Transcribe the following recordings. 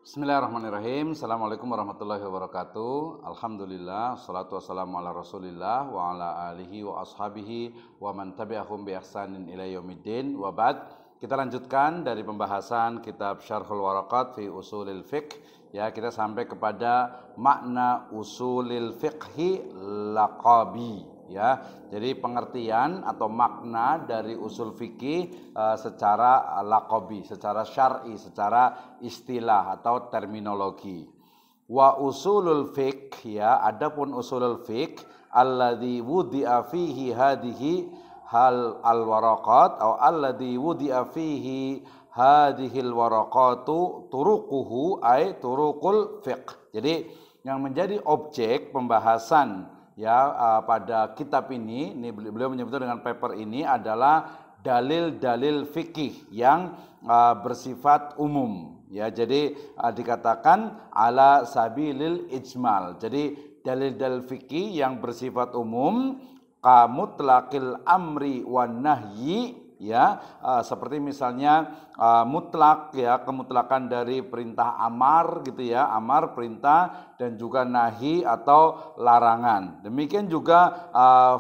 Bismillahirrahmanirrahim. Assalamualaikum warahmatullahi wabarakatuh. Alhamdulillah, salatu wassalamu ala rasulillah wa ala alihi wa ashabihi wa man tabi'ahum bi ihsanin ila yaumiddin wa ba'd. Kita lanjutkan dari pembahasan kitab Syarhul Waraqat fi Usulil Fiqh. Ya, kita sampai kepada makna usulil fiqhi laqabi. Ya, jadi pengertian atau makna dari usul fikih secara laqabi, secara syar'i, secara istilah atau terminologi. Wa usulul fiqh, ya, adapun usulul fiqh alladzi wudi'a fihi hadhihi hal al-waraqat atau alladzi wudi'a fihi hadhil waraqatu turuquhu ay turuqul fiqh. Jadi yang menjadi objek pembahasan pada kitab ini beliau menyebutnya dengan paper ini adalah dalil-dalil fikih yang bersifat umum. Ya, jadi dikatakan ala sabilil ijmal. Jadi dalil-dalil fikih yang bersifat umum kamutlaqil amri wan nahyi, ya, seperti misalnya mutlak, ya, kemutlakan dari perintah amar gitu ya, amar perintah dan juga nahi atau larangan. Demikian juga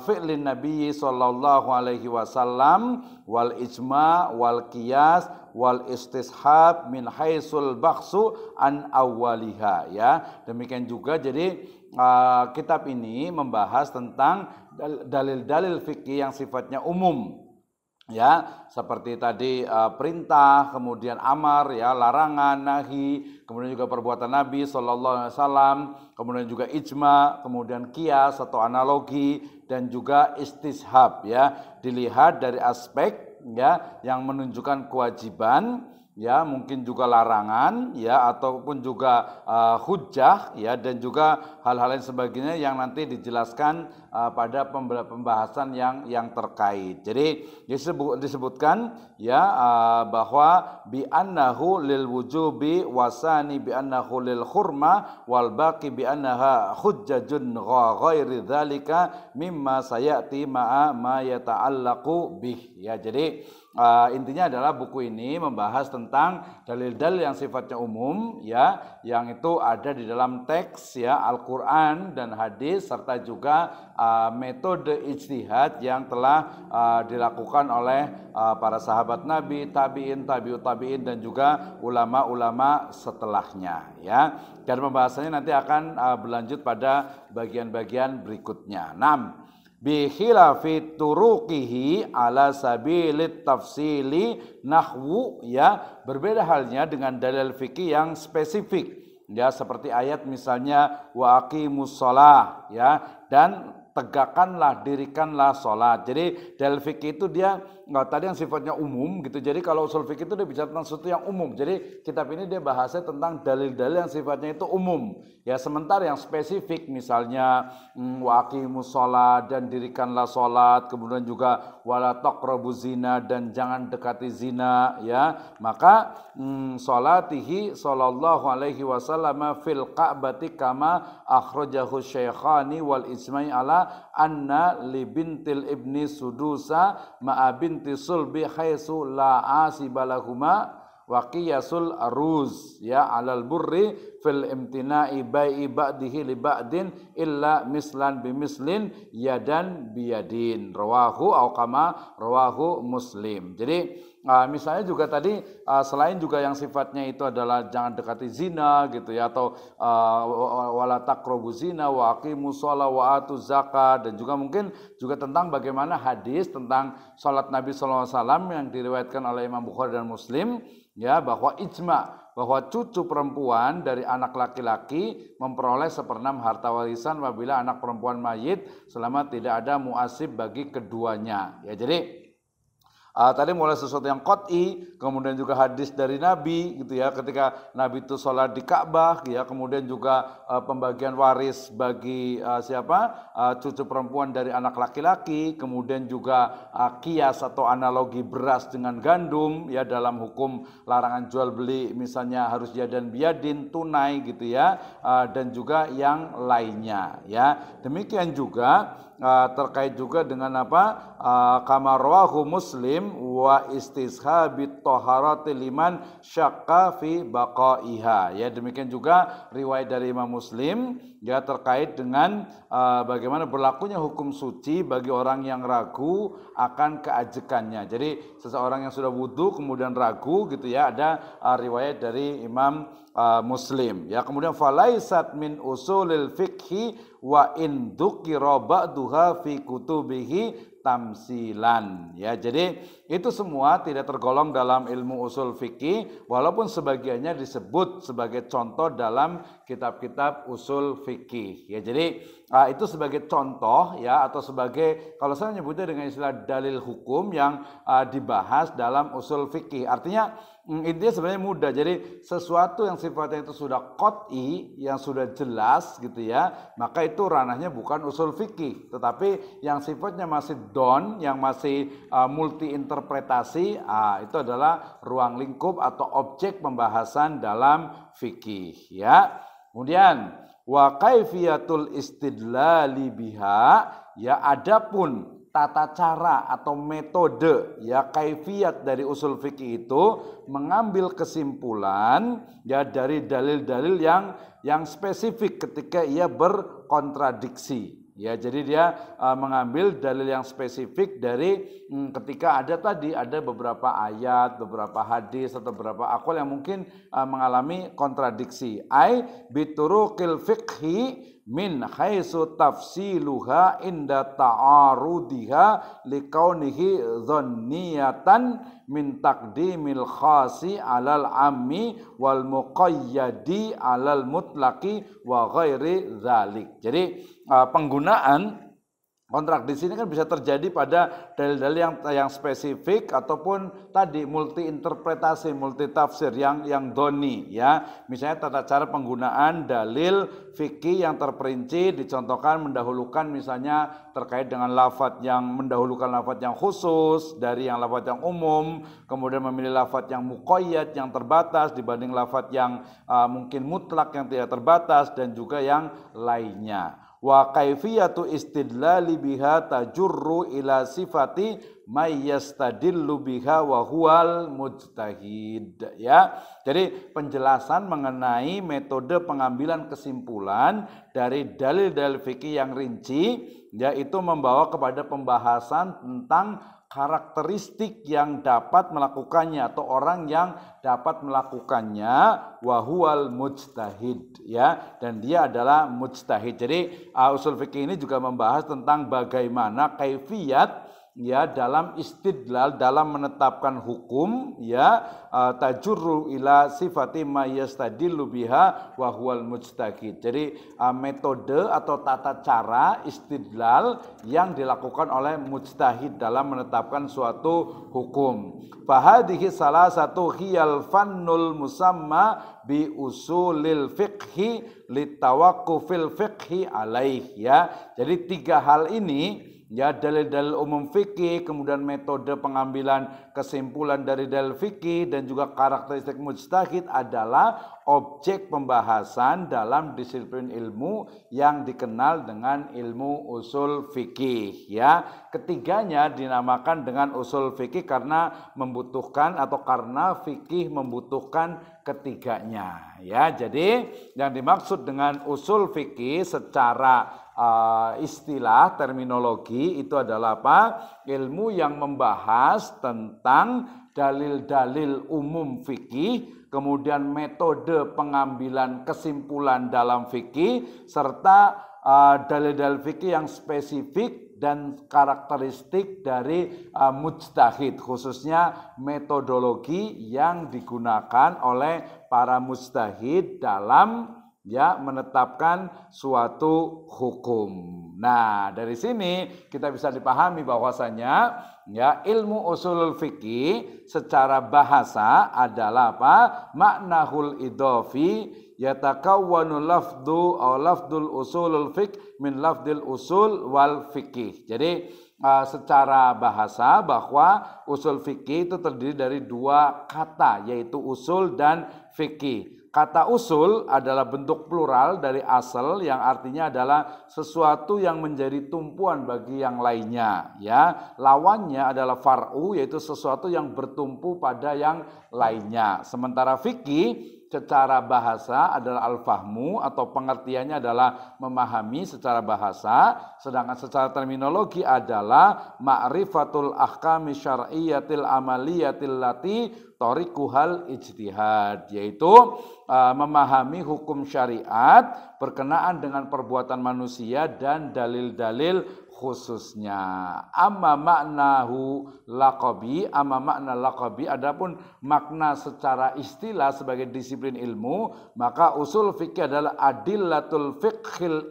fi'lin Nabi sallallahu alaihi wasallam wal ijma wal qiyas wal istishab min haitsul bakhsu an awwaliha, ya. Demikian juga jadi kitab ini membahas tentang dalil-dalil fikih yang sifatnya umum. Ya, seperti tadi perintah, kemudian amar, ya, larangan, nahi, kemudian juga perbuatan Nabi sallallahu alaihi wasallam, kemudian juga ijma, kemudian qiyas atau analogi dan juga istishab, ya. Dilihat dari aspek, ya, yang menunjukkan kewajiban, ya, mungkin juga larangan, ya, ataupun juga hujjah, ya, dan juga hal-hal lain sebagainya yang nanti dijelaskan pada pembahasan yang terkait. Jadi disebutkan, ya, bahwa bi annahu lil wujubi wasani bi annahu lil hurma wal baqi bi annaha hujjatun ghairi dzalika mimma sayati ma'a ma yata'allaqu bih. Ya, jadi intinya adalah buku ini membahas tentang dalil-dalil yang sifatnya umum, ya, yang itu ada di dalam teks, ya, Al-Qur'an dan hadis, serta juga metode ijtihad yang telah dilakukan oleh para sahabat Nabi, tabi'in, tabi'ut tabi'in dan juga ulama-ulama setelahnya, ya. Dan pembahasannya nanti akan berlanjut pada bagian-bagian berikutnya. 6. Bi khilafi turuqihi ala sabilit tafsili nahwu, ya, berbeda halnya dengan dalil fikih yang spesifik, ya, seperti ayat misalnya wa aqimus shalah, ya, dan tegakkanlah, dirikanlah sholat. Jadi dalil fikih itu dia tadi yang sifatnya umum gitu. Jadi kalau usul fikih itu dia bicara tentang sesuatu yang umum. Jadi kitab ini dia bahasnya tentang dalil-dalil yang sifatnya itu umum. Ya, sementara yang spesifik misalnya wa aqimus sholat dan dirikanlah sholat, kemudian juga wala taqrabuz zina dan jangan dekati zina, ya. Maka sholatihi sallallahu alaihi wasallam fil ka'bati kama akhrajahu syaikhani wal ijma'i ala anna li bintil ibni sudusa ma'a binti sulbi haitsu la asibalahuma wa qiyasul aruz, ya, alal burri fil imtina'i bai'i ba'dihi li ba'din illa mislan bimislin yadan biyadin rawahu au kama rawahu Muslim. Jadi misalnya juga tadi selain juga yang sifatnya itu adalah jangan dekati zina gitu, ya, atau wala taqrabu zina wa aqimus shalah wa atuz zakat, dan juga mungkin juga tentang bagaimana hadis tentang salat Nabi sallallahu alaihi wasallam yang diriwayatkan oleh Imam Bukhari dan Muslim, ya, bahwa ijma bahwa cucu perempuan dari anak laki-laki memperoleh 1/6 harta warisan apabila anak perempuan mayit selama tidak ada muasib bagi keduanya. Ya, jadi tadi mulai sesuatu yang qat'i, kemudian juga hadis dari Nabi gitu, ya, ketika Nabi itu sholat di Ka'bah, ya, kemudian juga pembagian waris bagi cucu perempuan dari anak laki-laki, kemudian juga qiyas atau analogi beras dengan gandum, ya, dalam hukum larangan jual beli misalnya harus yadan biyadin, tunai gitu, ya, dan juga yang lainnya, ya. Demikian juga terkait juga dengan kama rawahu Muslim Muslim wa istishabit taharati liman syakka fi baqaiha. Ya, demikian juga riwayat dari Imam Muslim ya terkait dengan bagaimana berlakunya hukum suci bagi orang yang ragu akan keajekannya. Jadi seseorang yang sudah wudu kemudian ragu gitu ya, ada riwayat dari Imam Muslim. Ya, kemudian falaisat min usulil fiqhi wa in dzukira ba'duha fi kutubihi tamsilan. Ya, jadi itu semua tidak tergolong dalam ilmu usul fikih walaupun sebagiannya disebut sebagai contoh dalam kitab-kitab usul fikih. Ya, jadi itu sebagai contoh ya, atau sebagai, kalau saya menyebutnya dengan istilah dalil hukum yang dibahas dalam usul fikih. Artinya intinya sebenarnya mudah. Jadi sesuatu yang sifatnya itu sudah qat'i, yang sudah jelas gitu ya, maka itu ranahnya bukan usul fikih, tetapi yang sifatnya masih don, yang masih multi interpretasi, itu adalah ruang lingkup atau objek pembahasan dalam fikih ya. Kemudian wa kaifiyatul istidlali biha, ya adapun tata cara atau metode ya kaifiyat dari usul fikih itu mengambil kesimpulan ya dari dalil-dalil yang spesifik ketika ia berkontradiksi. Ya, jadi dia mengambil dalil yang spesifik dari ketika ada beberapa ayat, beberapa hadis atau beberapa aqwal yang mungkin mengalami kontradiksi. Ai bituruqil fiqhi min haitsu tafsiluha inda ta'arudiha liqaunihi dhanniyatan min taqdimil khasi alal ammi wal muqayyadi alal mutlaqi wa ghairi dzalik. Jadi penggunaan kontradiksi ini kan bisa terjadi pada dalil-dalil yang spesifik ataupun tadi multi interpretasi, multi tafsir yang doni ya. Misalnya tata cara penggunaan dalil fikih yang terperinci dicontohkan mendahulukan misalnya terkait dengan lafadz yang mendahulukan lafadz yang khusus dari yang lafadz yang umum, kemudian memilih lafadz yang muqayyad yang terbatas dibanding lafadz yang mungkin mutlak yang tidak terbatas dan juga yang lainnya. Wa kaifiyatu istidlali biha tajurru ila sifati may yastadillu biha wa huwal mujtahid ya. Jadi penjelasan mengenai metode pengambilan kesimpulan dari dalil-dalil fikih yang rinci yaitu membawa kepada pembahasan tentang karakteristik yang dapat melakukannya atau orang yang dapat melakukannya, wahuwal mujtahid ya, dan dia adalah mujtahid. Jadi usul fikih ini juga membahas tentang bagaimana kaifiyat ya dalam istidlal, dalam menetapkan hukum ya, tajurru ila sifati ma yastadillu biha wa huwal mujtahid. Jadi metode atau tata cara istidlal yang dilakukan oleh mujtahid dalam menetapkan suatu hukum. Fahadhihi salah satu hiyal fannul musamma bi usulil fiqhi litawaqqufil fiqhi alaih ya. Jadi tiga hal ini ya, dalil-dalil umum fikih, kemudian metode pengambilan kesimpulan dari dalil fikih dan juga karakteristik mujtahid adalah objek pembahasan dalam disiplin ilmu yang dikenal dengan ilmu usul fikih ya. Ketiganya dinamakan dengan usul fikih karena membutuhkan atau karena fikih membutuhkan ketiganya ya. Jadi yang dimaksud dengan usul fikih secara istilah terminologi itu adalah apa? Ilmu yang membahas tentang dalil-dalil umum fikih, kemudian metode pengambilan kesimpulan dalam fikih, serta dalil-dalil fikih yang spesifik dan karakteristik dari mujtahid, khususnya metodologi yang digunakan oleh para mujtahid dalam ya menetapkan suatu hukum. Nah, dari sini kita bisa dipahami bahwasanya ya ilmu usulul fikih secara bahasa adalah apa? Maknahul idhofi yatakawwanu lafdu aw lafdul usulul fiqh min lafdil usul wal fikih. Jadi secara bahasa bahwa usul fikih itu terdiri dari dua kata yaitu usul dan fikih. Kata usul adalah bentuk plural dari asal yang artinya adalah sesuatu yang menjadi tumpuan bagi yang lainnya, ya. Lawannya adalah far'u, yaitu sesuatu yang bertumpu pada yang lainnya. Sementara fikih secara bahasa adalah al-fahmu atau pengertiannya adalah memahami secara bahasa, sedangkan secara terminologi adalah ma'rifatul ahkami syar'iyyatil amaliyatil lati tariquhal ijtihad, yaitu memahami hukum syariat berkenaan dengan perbuatan manusia dan dalil-dalil khususnya. Amma maknahu laqabi, amma makna laqabi, adapun makna secara istilah sebagai disiplin ilmu, maka usul fikih adalah adillatul fiqhil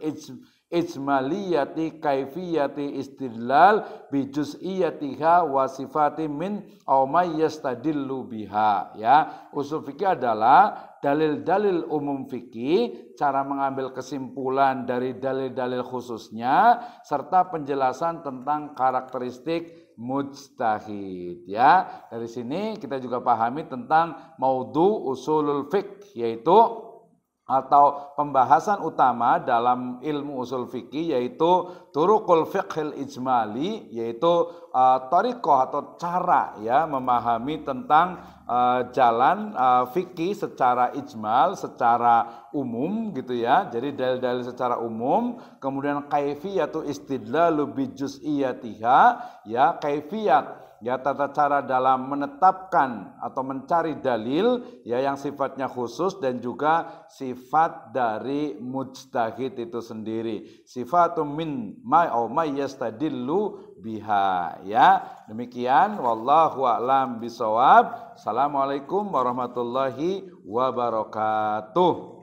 ijmaliyati kaifiyati istidlal bi juz'iyatiha wa sifati min aw may yastadillu biha, ya. Usul fikih adalah dalil-dalil umum fikih, cara mengambil kesimpulan dari dalil-dalil khususnya, serta penjelasan tentang karakteristik mujtahid, ya. Dari sini kita juga pahami tentang maudhu usulul fiqh, yaitu atau pembahasan utama dalam ilmu usul fikih, yaitu turuqul fiqhil ijmali, yaitu thariqah atau cara, ya, memahami tentang jalan fikih secara ijmal, secara umum gitu, ya. Jadi dalil-dalil secara umum, kemudian kaifiyatu istidlalu bi juz'iyatiha, ya, kaifiyat, ya, tata cara dalam menetapkan atau mencari dalil, ya, yang sifatnya khusus, dan juga sifat dari mujtahid itu sendiri, sifatum min ma au may yastadillu biha, ya. Demikian, wallahu a'lam bisawab. Assalamualaikum warahmatullahi wabarakatuh.